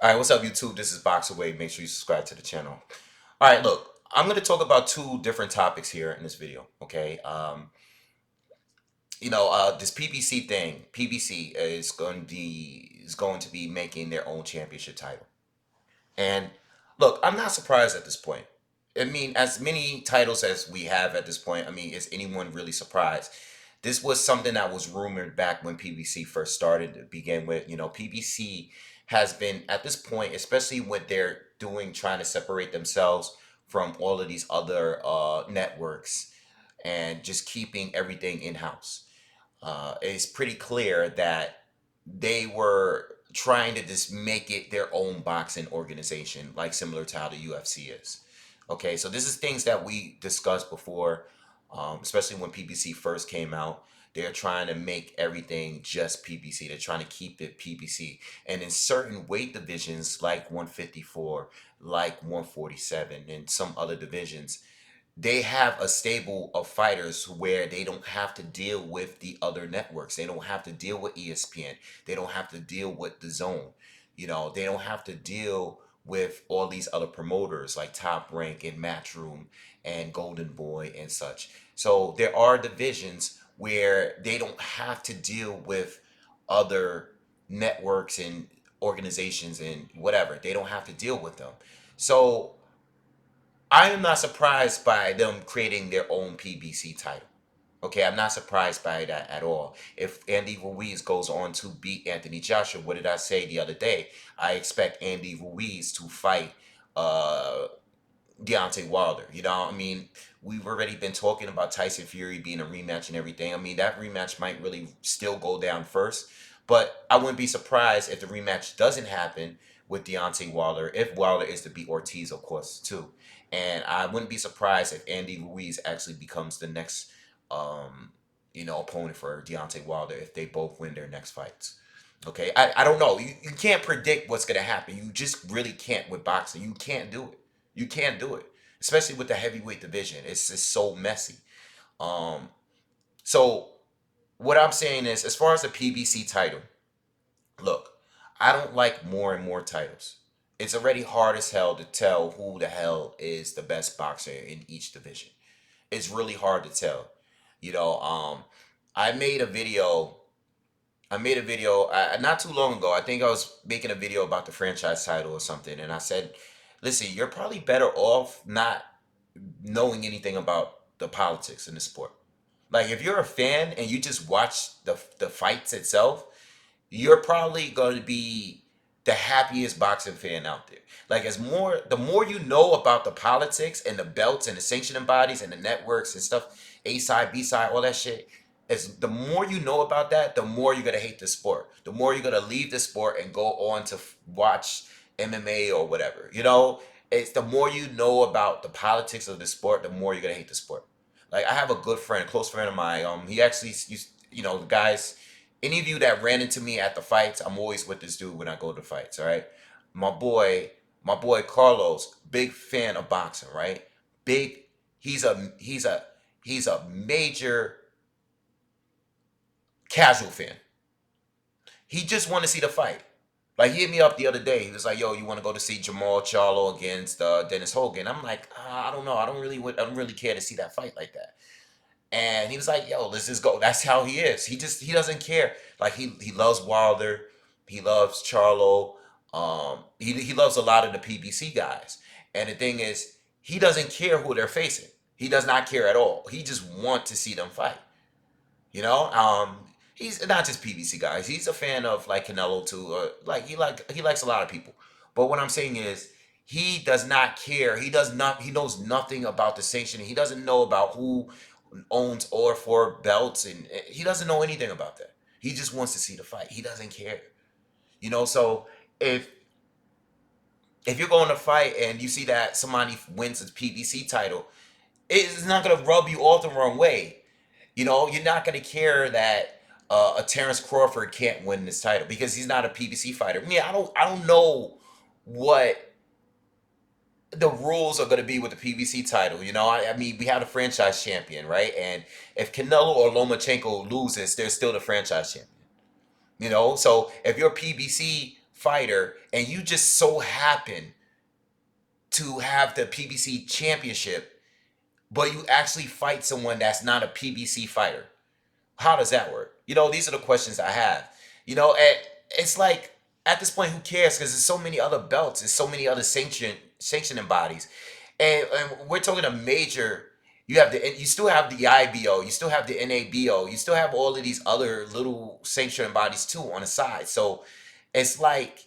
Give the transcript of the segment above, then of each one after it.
All right, what's up, YouTube? This is BoxingWave. Make sure you subscribe to the channel. All right, look, I'm going to talk about two different topics here in this video. Okay, this PBC thing. PBC is going to be making their own championship title, and look, I'm not surprised at this point. I mean, as many titles as we have at this point, I mean, is anyone really surprised? This was something that was rumored back when PBC first started to begin with. PBC has been at this point, especially when they're trying to separate themselves from all of these other networks and just keeping everything in house. It's pretty clear that they were trying to just make it their own boxing organization, like similar to how the UFC is. Okay, so this is things that we discussed before, especially when PBC first came out. They're trying to make everything just PBC. They're trying to keep it PBC. And in certain weight divisions, like 154, like 147, and some other divisions, they have a stable of fighters where they don't have to deal with the other networks. They don't have to deal with ESPN. They don't have to deal with the Zone. They don't have to deal with all these other promoters like Top Rank and Matchroom and Golden Boy and such. So there are divisions where they don't have to deal with other networks and organizations and whatever. They don't have to deal with them. So I am not surprised by them creating their own PBC title. Okay, I'm not surprised by that at all. If Andy Ruiz goes on to beat Anthony Joshua, what did I say the other day? I expect Andy Ruiz to fight uh Deontay Wilder. I mean, we've already been talking about Tyson Fury being a rematch and everything. I mean, that rematch might really still go down first, but I wouldn't be surprised if the rematch doesn't happen with Deontay Wilder, if Wilder is to beat Ortiz, of course, too. And I wouldn't be surprised if Andy Ruiz actually becomes the next, opponent for Deontay Wilder if they both win their next fights. Okay, I don't know. You can't predict what's going to happen. You just really can't with boxing. You can't do it. You can't do it, especially with the heavyweight division. It's just so messy. Um, so what I'm saying is, as far as the PBC title, look, I don't like more and more titles. It's already hard as hell to tell who the hell is the best boxer in each division. It's really hard to tell. You know, um, I made a video. I made a video not too long ago. I think I was making a video about the franchise title or something, and I said, "Listen, you're probably better off not knowing anything about the politics in the sport. Like, if you're a fan and you just watch the fights itself, you're probably going to be the happiest boxing fan out there. Like, the more you know about the politics and the belts and the sanctioning bodies and the networks and stuff, A side, B side, all that shit. Is the more you know about that, the more you're gonna hate the sport. The more you're gonna leave the sport and go on to watch MMA or whatever. It's the more you know about the politics of the sport, the more you're gonna hate the sport. Like, I have a good friend, a close friend of mine. He actually used, the guys. Any of you that ran into me at the fights, I'm always with this dude when I go to fights. All right, my boy, my boy Carlos, big fan of boxing. Right, big. He's a major casual fan. He just want to see the fight. Like, he hit me up the other day. He was like, "Yo, you want to go to see Jamal Charlo against Dennis Hogan?" I'm like, I don't know. I don't really care to see that fight like that." And he was like, "Yo, let's just go." That's how he is. He doesn't care. Like, he loves Wilder, he loves Charlo, he loves a lot of the PBC guys. And the thing is, he doesn't care who they're facing. He does not care at all. He just wants to see them fight. You know, he's not just PBC guys. He's a fan of like Canelo too. Like, he likes a lot of people. But what I'm saying is, he does not care. He does not. He knows nothing about the sanctioning. He doesn't know about who owns or for belts, and he doesn't know anything about that. He just wants to see the fight. He doesn't care. So if if you're going to fight and you see that somebody wins a PBC title, it's not gonna rub you off the wrong way. You're not going to care that a Terrence Crawford can't win this title because he's not a PBC fighter. I mean, I don't know what the rules are going to be with the PBC title. I mean, we have a franchise champion, right? And if Canelo or Lomachenko loses, they're still the franchise champion. So if you're a PBC fighter and you just so happen to have the PBC championship, but you actually fight someone that's not a PBC fighter? How does that work? These are the questions I have. And it's like at this point, who cares? Because there's so many other belts, there's so many other sanctioning bodies, and we're talking a major. You still have the IBO, you still have the NABO, you still have all of these other little sanctioning bodies too on the side. So it's like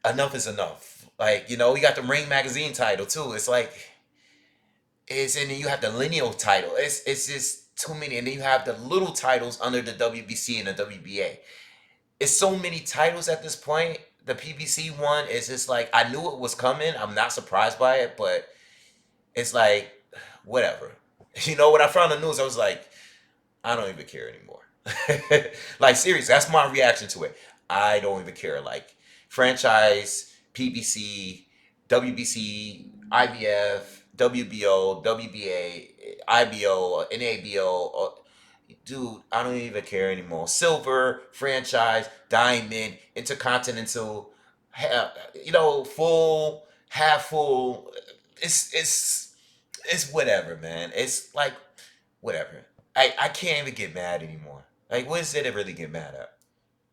enough is enough. Like you got the Ring Magazine title too. It's like and then you have the lineal title. It's just too many, and then you have the little titles under the WBC and the WBA. It's so many titles at this point. The PBC one is just like I knew it was coming. I'm not surprised by it, but it's like whatever. When I found the news, I was like, I don't even care anymore. Like seriously, that's my reaction to it. I don't even care. Like franchise, PBC, WBC, IBF, WBO, WBA, IBO, NABO. Dude, I don't even care anymore. Silver, franchise, diamond, intercontinental, full, half full. It's whatever, man. It's like whatever. I can't even get mad anymore. Like, what is it to really get mad at?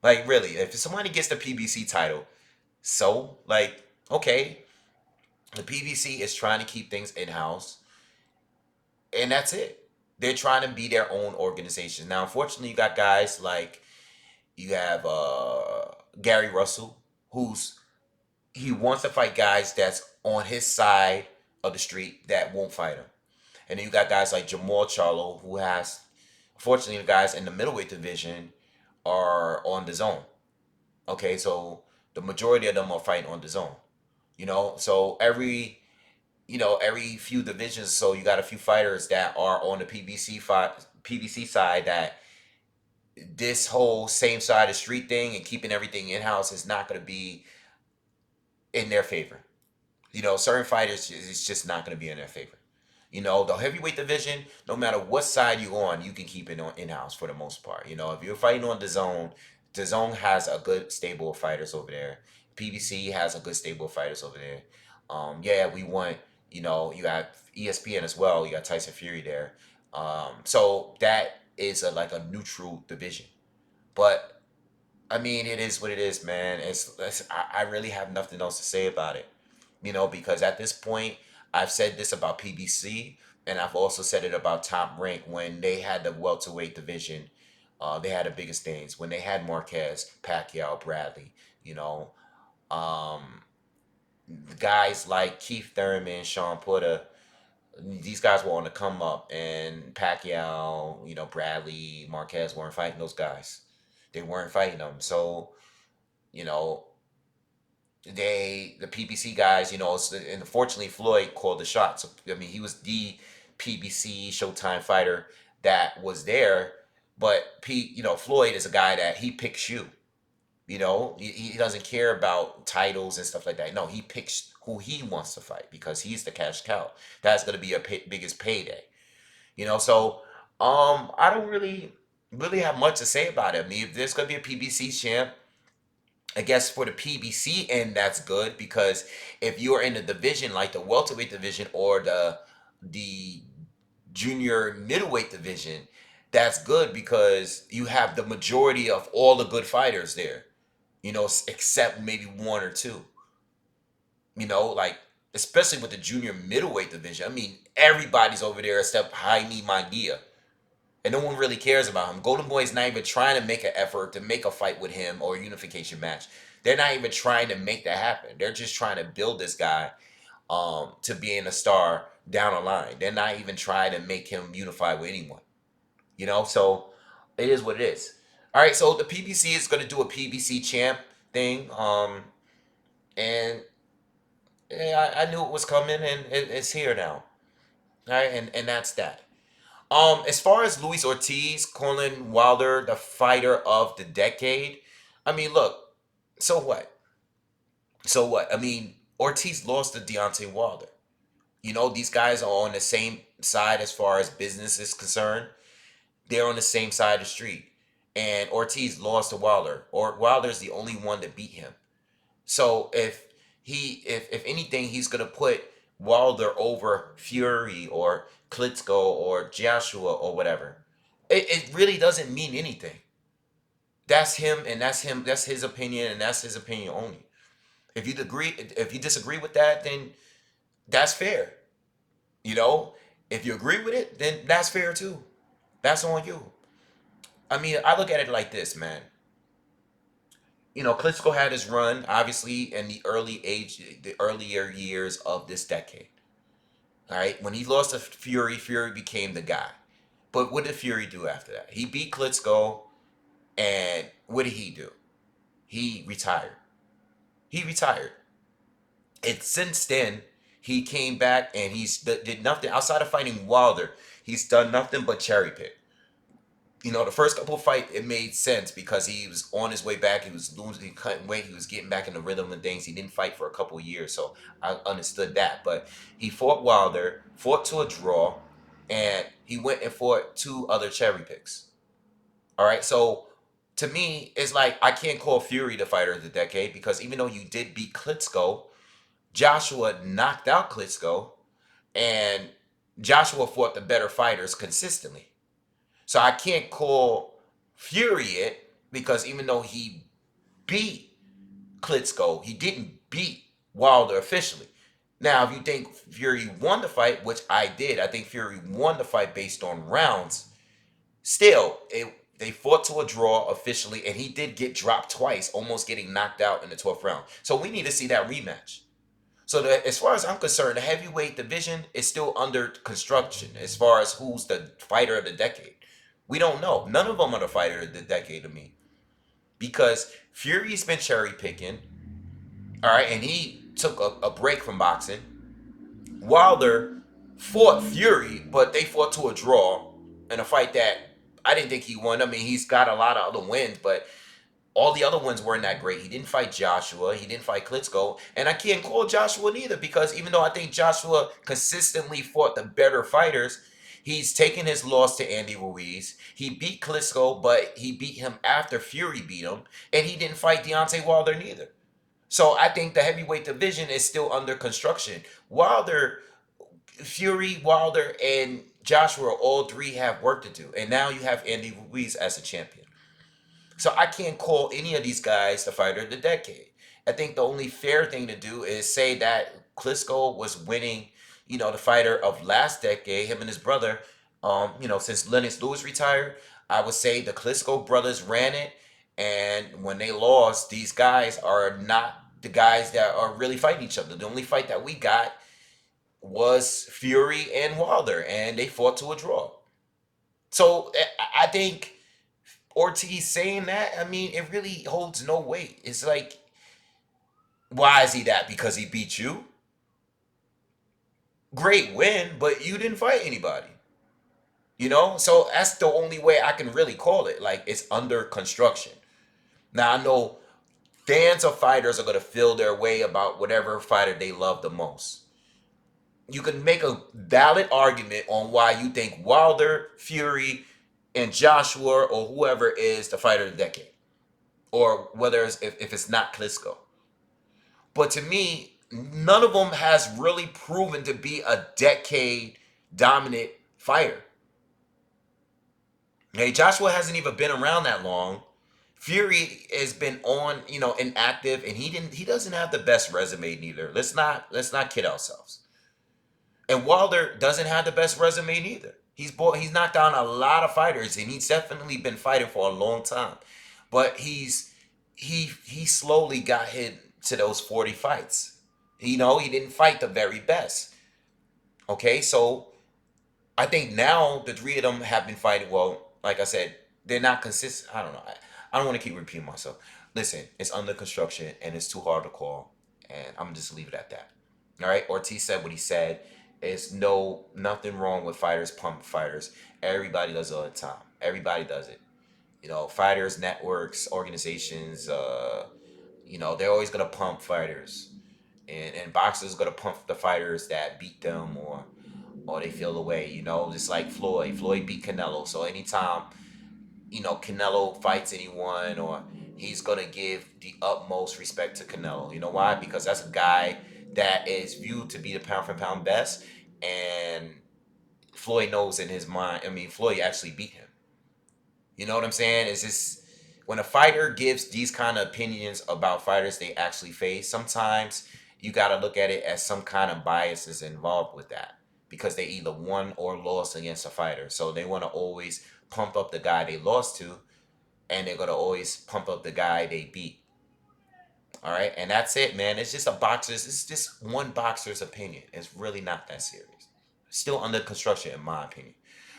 Like, really, if somebody gets the PBC title, so like, okay, the PBC is trying to keep things in house, and that's it. They're trying to be their own organization. Now, unfortunately, you got guys like you have Gary Russell, who's he wants to fight guys that's on his side of the street that won't fight him. And then you got guys like Jamal Charlo, who has, unfortunately, the guys in the middleweight division are on the zone. Okay, so the majority of them are fighting on the zone. So every few divisions, so you got a few fighters that are on the PBC side that this whole same side of the street thing and keeping everything in house is not going to be in their favor. Certain fighters, it's just not going to be in their favor. The heavyweight division, no matter what side you're on, you can keep it on in house for the most part. If you're fighting on the zone has a good stable of fighters over there. PBC has a good stable of fighters over there. Yeah, we want. You got ESPN as well. You got Tyson Fury there. So that is like a neutral division. But I mean, it is what it is, man. I really have nothing else to say about it. Because at this point, I've said this about PBC, and I've also said it about Top Rank when they had the welterweight division. They had the biggest things when they had Marquez, Pacquiao, Bradley. You know, um, guys like Keith Thurman, Sean Porter. These guys were on the come up, and Pacquiao, Bradley, Marquez weren't fighting those guys. They weren't fighting them. So, you know, the PBC guys, and unfortunately Floyd called the shots. So, I mean, he was the PBC Showtime fighter that was there, but Floyd is a guy that he picks you. He doesn't care about titles and stuff like that. No, he picks who he wants to fight because he's the cash cow. That's gonna be your biggest payday. So I don't really have much to say about it. I mean, if there's gonna be a PBC champ, I guess for the PBC end, that's good because if you're in a division like the welterweight division or the junior middleweight division, that's good because you have the majority of all the good fighters there. Except maybe one or two. Like especially with the junior middleweight division. I mean, everybody's over there except Jaime Mangia, and no one really cares about him. Golden Boy's not even trying to make an effort to make a fight with him or a unification match. They're not even trying to make that happen. They're just trying to build this guy to being a star down the line. They're not even trying to make him unify with anyone. So it is what it is. All right, so the PBC is going to do a PBC champ thing, and yeah, I knew it was coming, and it's here now. All right, and that's that. As far as Luis Ortiz calling Wilder the fighter of the decade, I mean, look, so what? So what? I mean, Ortiz lost to Deontay Wilder. These guys are on the same side as far as business is concerned. They're on the same side of the street. and Ortiz lost to Wilder. Or Wilder's the only one that beat him. So if anything, he's gonna put Wilder over Fury or Klitschko or Joshua or whatever. It really doesn't mean anything. That's him, and that's him. That's his opinion, and that's his opinion only. If you disagree with that, then that's fair. You know, if you agree with it, then that's fair too. That's on you. I mean, I look at it like this, man. Klitschko had his run, obviously, in the earlier years of this decade. All right, when he lost to Fury, Fury became the guy. But what did Fury do after that? He beat Klitschko, and what did he do? He retired. He retired. And since then, he came back and did nothing outside of fighting Wilder. He's done nothing but cherry pick. The first couple of fights, it made sense because he was on his way back. He was losing, cutting weight. He was getting back in the rhythm and things. He didn't fight for a couple of years, so I understood that. But he fought Wilder, fought to a draw, and he went and fought two other cherry picks. All right, so to me, it's like I can't call Fury the fighter of the decade because even though you did beat Klitschko, Joshua knocked out Klitschko, and Joshua fought the better fighters consistently. So I can't call Fury it because even though he beat Klitschko, he didn't beat Wilder officially. Now, if you think Fury won the fight, which I did, I think Fury won the fight based on rounds. Still, they fought to a draw officially, and he did get dropped twice, almost getting knocked out in the 12th round. So we need to see that rematch. So as far as I'm concerned, the heavyweight division is still under construction as far as who's the fighter of the decade. We don't know. None of them are the fighter of the decade to me. Because Fury's been cherry picking, all right, and he took a break from boxing. Wilder fought Fury, but they fought to a draw in a fight that I didn't think he won. I mean, he's got a lot of other wins, but all the other ones weren't that great. He didn't fight Joshua. He didn't fight Klitschko. And I can't call Joshua neither because even though I think Joshua consistently fought the better fighters, he's taken his loss to Andy Ruiz. He beat Klitschko, but he beat him after Fury beat him. And he didn't fight Deontay Wilder neither. So I think the heavyweight division is still under construction. Fury, Wilder, and Joshua, all three have work to do. And now you have Andy Ruiz as a champion. So I can't call any of these guys the fighter of the decade. I think the only fair thing to do is say that Klitschko was winning, the fighter of last decade, him and his brother. Since Lennox Lewis retired, I would say the Klitschko brothers ran it. And when they lost, these guys are not the guys that are really fighting each other. The only fight that we got was Fury and Wilder, and they fought to a draw. So I think Ortiz saying that, I mean, it really holds no weight. It's like, why is he that? Because he beat you? Great win, but you didn't fight anybody. So that's the only way I can really call it. Like, it's under construction. Now, I know fans of fighters are going to feel their way about whatever fighter they love the most. You can make a valid argument on why you think Wilder, Fury, and Joshua or whoever is the fighter of the decade, or whether if it's not Klitschko. But to me, none of them has really proven to be a decade dominant fighter. Hey, Joshua hasn't even been around that long. Fury has been on, inactive, and he doesn't have the best resume neither. Let's not kid ourselves. And Wilder doesn't have the best resume neither. He's knocked down a lot of fighters, and he's definitely been fighting for a long time. But he slowly got hit to those 40 fights. He didn't fight the very best. Okay, so I think now the three of them have been fighting. Well, like I said, they're not consistent. I don't know. I don't want to keep repeating myself. Listen, it's under construction, and it's too hard to call. And I'm going to just leave it at that. All right, Ortiz said what he said. It's nothing wrong with fighters pumping fighters. Everybody does it all the time. Everybody does it. Fighters, networks, organizations, they're always going to pump fighters. And boxers going to pump the fighters that beat them or they feel away, just like Floyd. Floyd beat Canelo. So anytime Canelo fights anyone, or he's gonna give the utmost respect to Canelo. You know why? Because that's a guy that is viewed to be the pound for pound best, and Floyd knows in his mind. I mean, Floyd actually beat him. You know what I'm saying? It's just when a fighter gives these kind of opinions about fighters they actually face, sometimes you got to look at it as some kind of bias is involved with that, because they either won or lost against a fighter. So they want to always pump up the guy they lost to, and they're going to always pump up the guy they beat. All right. And that's it, man. It's just it's just one boxer's opinion. It's really not that serious. Still under construction, in my opinion.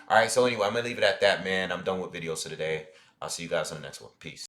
All right. So, anyway, I'm going to leave it at that, man. I'm done with videos for today. I'll see you guys on the next one. Peace.